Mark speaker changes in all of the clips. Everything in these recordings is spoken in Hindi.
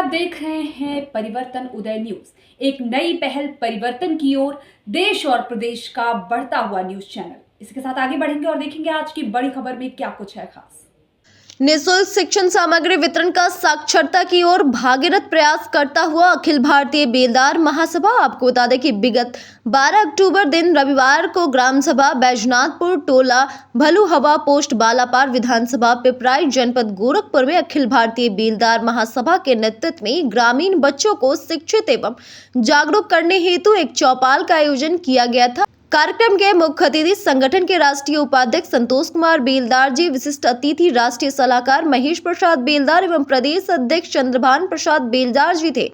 Speaker 1: आप देख रहे हैं परिवर्तन उदय न्यूज, एक नई पहल परिवर्तन की ओर, देश और प्रदेश का बढ़ता हुआ न्यूज चैनल। इसके साथ आगे बढ़ेंगे और देखेंगे आज की बड़ी खबर में क्या कुछ है खास।
Speaker 2: निःशुल्क शिक्षण सामग्री वितरण का साक्षरता की ओर भागीरथ प्रयास करता हुआ अखिल भारतीय बेलदार महासभा। आपको बता दें कि विगत 12 अक्टूबर दिन रविवार को ग्राम सभा बैजनाथपुर टोला भलुहवा पोस्ट बालापार विधानसभा पिपराइच जनपद गोरखपुर में अखिल भारतीय बेलदार महासभा के नेतृत्व में ग्रामीण बच्चों को शिक्षित एवं जागरूक करने हेतु एक चौपाल का आयोजन किया गया था। कार्यक्रम के मुख्य अतिथि संगठन के राष्ट्रीय उपाध्यक्ष संतोष कुमार बेलदार जी, विशिष्ट अतिथि राष्ट्रीय सलाहकार महेश प्रसाद बेलदार एवं प्रदेश अध्यक्ष चंद्रभान प्रसाद बेलदार जी थे।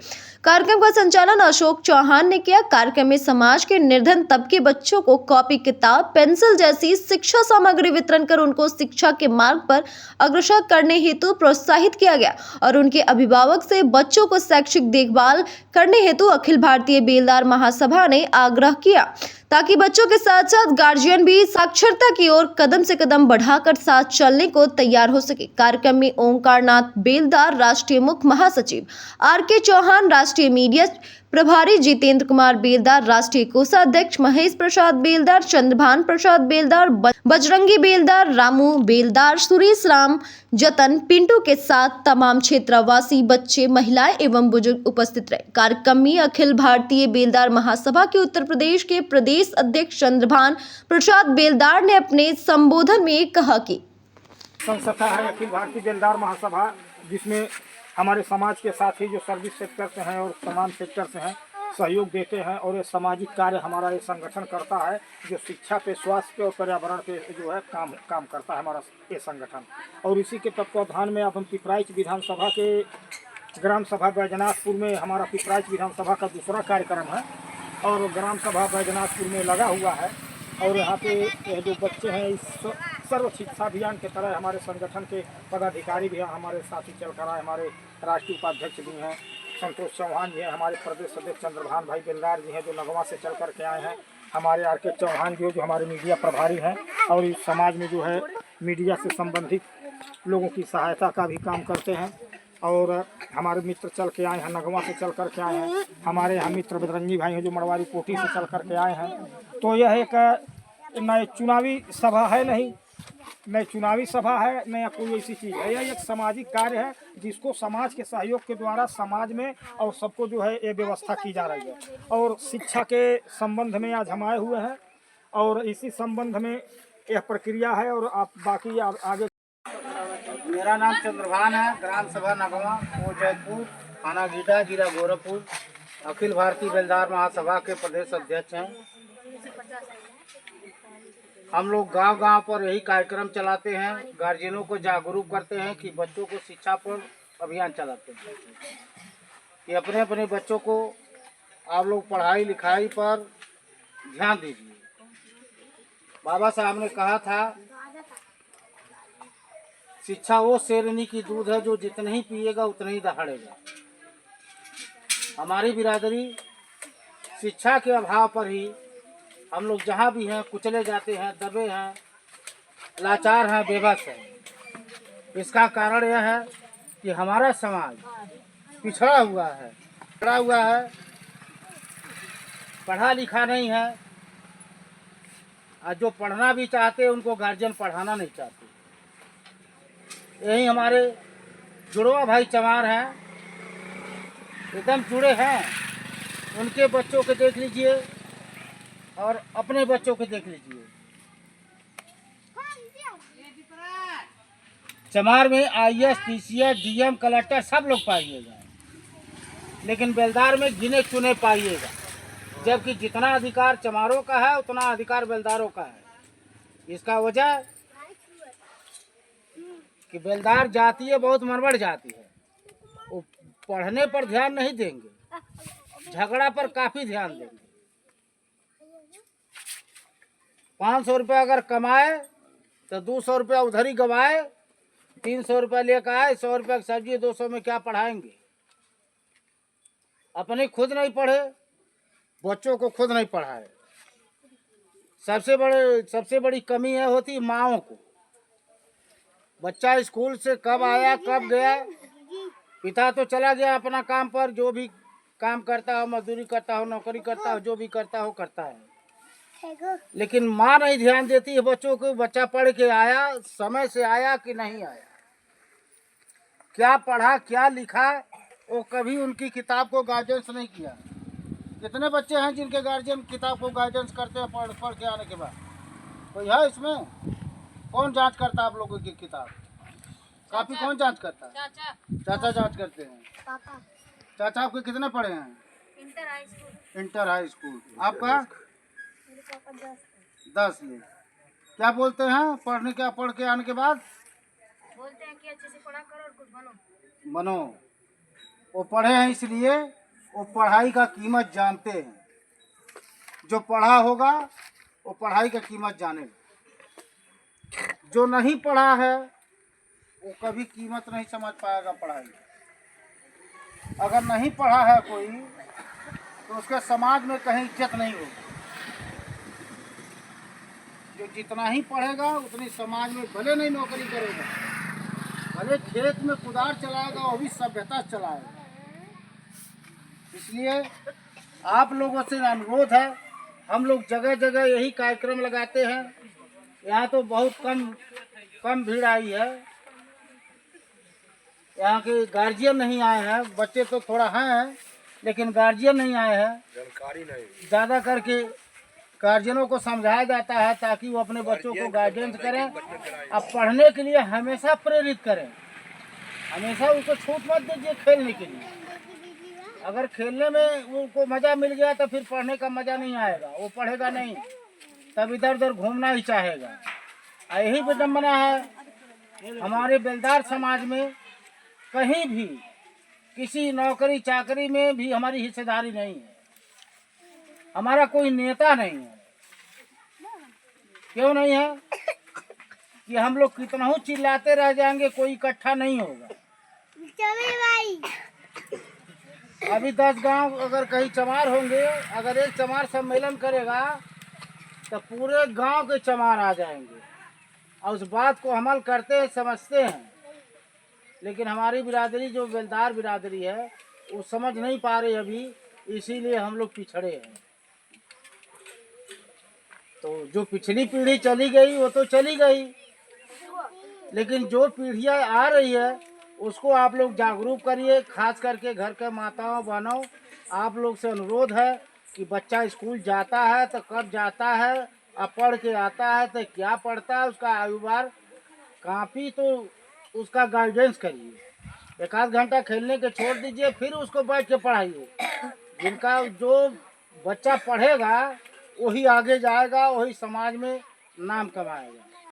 Speaker 2: कार्यक्रम का संचालन अशोक चौहान ने किया। कार्यक्रम में समाज के निर्धन तबके बच्चों को कॉपी, किताब, पेंसिल जैसी शिक्षा सामग्री वितरण कर उनको शिक्षा के मार्ग पर अग्रसर करने हेतु प्रोत्साहित किया गया और उनके अभिभावक से बच्चों को शैक्षिक देखभाल करने हेतु अखिल भारतीय बेलदार महासभा ने आग्रह किया ताकि बच्चों के साथ साथ गार्जियन भी साक्षरता की ओर कदम से कदम बढ़ाकर साथ चलने को तैयार हो सके। कार्यक्रम में ओंकार नाथ बेलदार राष्ट्रीय मुख्य महासचिव, आर.के. चौहान राष्ट्रीय मीडिया प्रभारी, जितेंद्र कुमार बेलदार राष्ट्रीय कोषाध्यक्ष, महेश प्रसाद बेलदार, चंद्रभान प्रसाद बेलदार, बजरंगी बेलदार, रामू बेलदार, सुरेश राम, जतन, पिंटू के साथ तमाम क्षेत्रवासी बच्चे, महिलाएं एवं बुजुर्ग उपस्थित रहे। कार्यक्रम में अखिल भारतीय बेलदार महासभा के उत्तर प्रदेश के प्रदेश अध्यक्ष चंद्रभान प्रसाद बेलदार ने अपने संबोधन में कहा कि
Speaker 3: संस्था है अखिल भारतीय बेलदार महासभा, जिसमें हमारे समाज के साथ ही जो सर्विस सेक्टर से हैं और तमाम सेक्टर से हैं सहयोग देते हैं और ये सामाजिक कार्य हमारा ये संगठन करता है जो शिक्षा पे, स्वास्थ्य पे और पर्यावरण पे जो है काम करता है हमारा ये संगठन। और इसी के तत्वाधान में अब हम पिपराइच विधानसभा के ग्राम सभा बैजनाथपुर में हमारा पिपराइच विधानसभा का दूसरा कार्यक्रम है और ग्राम सभा बैजनाथपुर में लगा हुआ है। और यहाँ पे जो बच्चे हैं इस सर्व शिक्षा अभियान के तरह हमारे संगठन के पदाधिकारी भी हैं हमारे साथ ही चल कर आए। हमारे राष्ट्रीय उपाध्यक्ष भी हैं संतोष चौहान जी हैं, हमारे प्रदेश अध्यक्ष चंद्रभान भाई बेलदार जी हैं जो नगवा से चल कर के आए हैं, हमारे आर.के. चौहान जी जो हमारे मीडिया प्रभारी हैं और इस समाज में जो है मीडिया से संबंधित लोगों की सहायता का भी काम करते हैं। और हमारे मित्र चल के आए हैं, नगवा से चल कर के आए हैं, हमारे यहाँ मित्र बजरंगी भाई हैं जो मड़वारी कोठी से चल कर के आए हैं। तो यह एक नए चुनावी सभा है, नहीं नई चुनावी सभा है, न कोई ऐसी चीज़ है। यह एक सामाजिक कार्य है जिसको समाज के सहयोग के द्वारा समाज में और सबको जो है ये व्यवस्था की जा रही है। और शिक्षा के संबंध में आज हम आए हुए हैं और इसी संबंध में यह प्रक्रिया है। और आप बाकी आगे।
Speaker 4: मेरा नाम चंद्रभान है, ग्राम सभा नगवा, जयपुर, थाना गीटा, जिला गोरखपुर, अखिल भारतीय बेलदार महासभा के प्रदेश अध्यक्ष हैं। हम लोग गांव-गांव पर यही कार्यक्रम चलाते हैं, गार्जियनों को जागरूक करते हैं कि बच्चों को शिक्षा पर अभियान चलाते हैं कि अपने अपने बच्चों को आप लोग पढ़ाई लिखाई पर ध्यान दीजिए। बाबा साहब ने कहा था शिक्षा वो शेरनी की दूध है जो जितना ही पिएगा उतना ही दहाड़ेगा। हमारी बिरादरी शिक्षा के अभाव पर ही हम लोग जहाँ भी हैं कुचले जाते हैं, दबे हैं, लाचार हैं, बेबस हैं। इसका कारण यह है कि हमारा समाज पिछड़ा हुआ है, पढ़ा लिखा नहीं है और जो पढ़ना भी चाहते हैं उनको गार्जियन पढ़ाना नहीं चाहते। यही हमारे जुड़वा भाई चमार हैं, एकदम जुड़े हैं, उनके बच्चों को देख लीजिए और अपने बच्चों को देख लीजिए। चमार में आईएएस, पीसीएस, डीएम, कलेक्टर सब लोग पाइएगा, लेकिन बेलदार में गिने चुने पाइएगा। जबकि जितना अधिकार चमारों का है उतना अधिकार बेलदारों का है। इसका वजह कि बेलदार जाति है, बहुत मनबड़ जाति है, वो पढ़ने पर ध्यान नहीं देंगे, झगड़ा पर काफ़ी ध्यान देंगे। 500 रुपया अगर कमाए तो 200 रुपया उधर ही गवाए, 300 रुपया लेकर आए, 100 रुपया की सब्जी, 200 में क्या पढ़ाएंगे। अपने खुद नहीं पढ़े, बच्चों को खुद नहीं पढ़ाए। सबसे बड़ी कमी है होती माँओं को। बच्चा स्कूल से कब आया कब गया पिता तो चला गया अपना काम पर, जो भी काम करता हो, मजदूरी करता हो, नौकरी करता हो, जो भी करता हो करता है, लेकिन माँ नहीं ध्यान देती है बच्चों को। बच्चा पढ़ के आया, समय से आया कि नहीं आया, क्या पढ़ा क्या लिखा, वो कभी उनकी किताब को गाइडेंस नहीं किया। कितने बच्चे हैं जिनके गार्जियन किताब को गाइडेंस करते हैं पढ़ के आने के बाद? कोई है इसमें? कौन जांच करता है आप लोगों की किताब? काफी कौन जांच करता है? चाचा जांच करते हैं। चाचा आपके कितने पढ़े हैं? Inter high school. आपका 10 ले। क्या बोलते हैं पढ़ के आने के बाद?
Speaker 5: बोलते हैं कि अच्छे से पढ़ा करो और कुछ बनो।
Speaker 4: बनो। वो पढ़े हैं इसलिए वो पढ़ाई का कीमत जानते हैं। जो पढ़ा होगा वो पढ़ाई का कीमत जानेगा। जो नहीं पढ़ा है वो कभी कीमत नहीं समझ पाएगा पढ़ाई। अगर नहीं पढ़ा है कोई तो उसके समाज में कहीं इज्जत नहीं होगी। जो जितना ही पढ़ेगा उतनी समाज में भले नहीं नौकरी करेगा, भले खेत में कुदार चलाएगा, वो भी सभ्यता चलाएगा। इसलिए आप लोगों से अनुरोध है, हम लोग जगह जगह यही कार्यक्रम लगाते हैं। यहाँ तो बहुत कम भीड़ आई है, यहाँ के गार्जियन नहीं आए हैं। बच्चे तो थोड़ा हैं लेकिन गार्जियन नहीं आए हैं। जानकारी नहीं, ज़्यादा करके गार्जियनों को समझाया जाता है ताकि वो अपने बच्चों को गाइडेंस करें, अब पढ़ने के लिए हमेशा प्रेरित करें। हमेशा उनको छूट मत दीजिए खेलने के लिए। अगर खेलने में उनको मज़ा मिल गया तो फिर पढ़ने का मज़ा नहीं आएगा, वो पढ़ेगा नहीं, तब इधर उधर घूमना ही चाहेगा। यही विडम्बना है हमारे बेलदार समाज में। कहीं भी किसी नौकरी चाकरी में भी हमारी हिस्सेदारी नहीं है, हमारा कोई नेता नहीं है। क्यों नहीं है? कि हम लोग कितना ही चिल्लाते रह जाएंगे, कोई इकट्ठा नहीं होगा। अभी 10 गांव अगर कहीं चमार होंगे, अगर एक चमार सम्मेलन करेगा तो पूरे गांव के चमार आ जाएंगे और उस बात को अमल करते हैं, समझते हैं। लेकिन हमारी बिरादरी जो बेलदार बिरादरी है वो समझ नहीं पा रही अभी, इसीलिए हम लोग पिछड़े हैं। तो जो पिछली पीढ़ी चली गई वो तो चली गई, लेकिन जो पीढ़ियाँ आ रही है उसको आप लोग जागरूक करिए। खास करके घर के माताओं बहनों, आप लोग से अनुरोध है कि बच्चा स्कूल जाता है तो कब जाता है, अब पढ़ के आता है तो क्या पढ़ता है, उसका आयु बार काफ़ी तो उसका गाइडेंस करिए। 1 घंटा खेलने के छोड़ दीजिए, फिर उसको बैठ के पढ़ाइए। जिनका जो बच्चा पढ़ेगा वही आगे जाएगा, वही समाज में नाम कमाएगा।